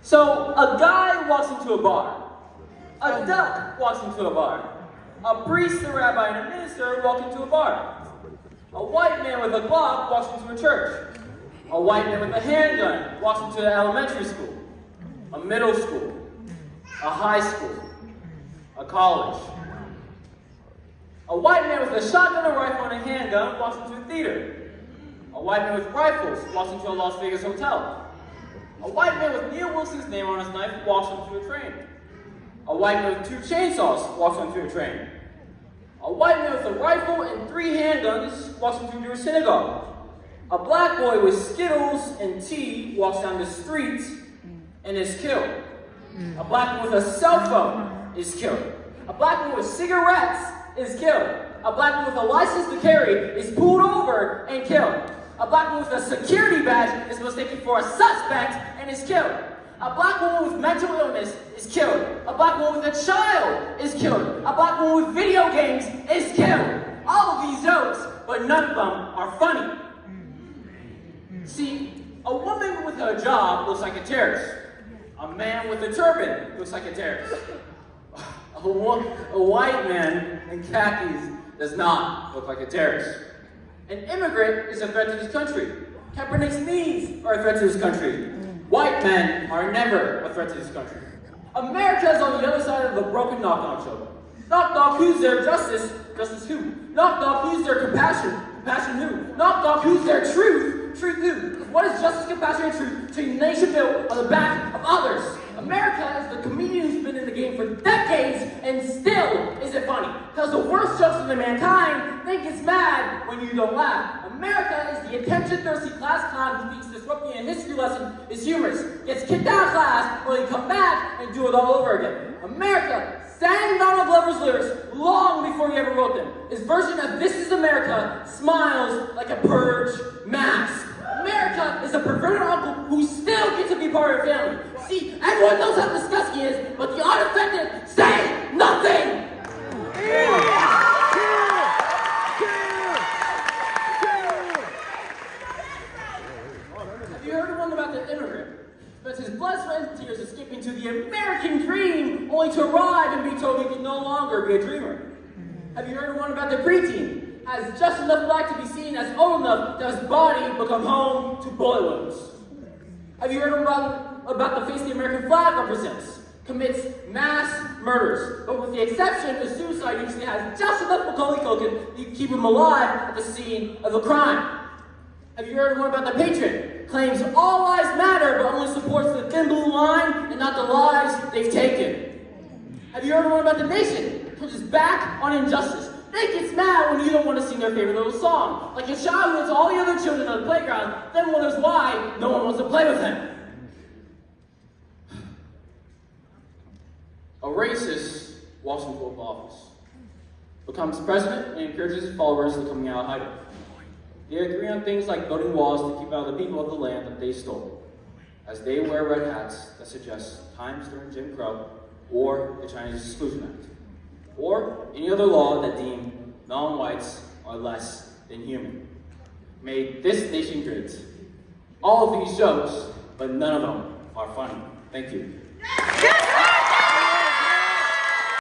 So, a guy walks into a bar. A duck walks into a bar. A priest, a rabbi, and a minister walk into a bar. A white man with a Glock walks into a church. A white man with a handgun walks into an elementary school, a middle school, a high school, a college. A white man with a shotgun, a rifle, and a handgun walks into a theater. A white man with rifles walks into a Las Vegas hotel. A white man with Neil Wilson's name on his knife walks onto a train. A white man with 2 chainsaws walks onto a train. A white man with a rifle and 3 handguns walks into a synagogue. A black boy with Skittles and tea walks down the street and is killed. A black man with a cell phone is killed. A black man with cigarettes is killed. A black man with a license to carry is pulled over and killed. A black man with a security badge is mistaken for a suspect and is killed. A black woman with mental illness is killed. A black woman with a child is killed. A black woman with video games is killed. All of these jokes, but none of them are funny. See, a woman with a job looks like a terrorist. A man with a turban looks like a terrorist. A white man in khakis does not look like a terrorist. An immigrant is a threat to this country. Kaepernick's knees are a threat to this country. White men are never a threat to this country. America is on the other side of the broken knock-knock show. Knock knock, who's their justice? Justice who? Knock knock, who's their compassion? Compassion who? Knock knock, who's their truth? Truth who? What is justice, compassion, and truth to a nation built on the back of others? America is the comedian who's been in the game for decades and still isn't funny. Tells the worst jokes in mankind, then gets mad when you don't laugh. America is the attention-thirsty class clown who thinks disrupting a history lesson is humorous. Gets kicked out of class, only come back and do it all over again. America sang Donald Glover's lyrics long before he ever wrote them. His version of This Is America smiles like a purge mask. America is a perverted uncle who still gets to be part of your family. See, everyone knows how disgusting he is, but the unaffected say nothing! Have you heard one about the immigrant? Spends his blood, sweat, and tears escaping to the American dream, only to arrive and be told he can no longer be a dreamer. Have you heard one about the preteen? Has just enough black to be seen as old enough that his body become home to bullet wounds. Have you heard about the face the American flag represents? Commits mass murders, but with the exception of suicide usually has just enough Macaulay Culkin to keep him alive at the scene of a crime. Have you heard more about the Patriot? Claims all lives matter, but only supports the thin blue line and not the lives they've taken. Have you heard more about the Nation? Turns its back on injustice. Then gets mad when you don't want to sing their favorite little song. Like a child who lets all the other children on the playground, then wonders why no one wants to play with him. A racist walks into office, becomes president, and encourages his followers to coming out hiding. They agree on things like building walls to keep out the people of the land that they stole, as they wear red hats that suggest times during Jim Crow or the Chinese Exclusion Act, or any other law that deemed non-whites are less than human. May this nation great. All of these jokes, but none of them are funny. Thank you.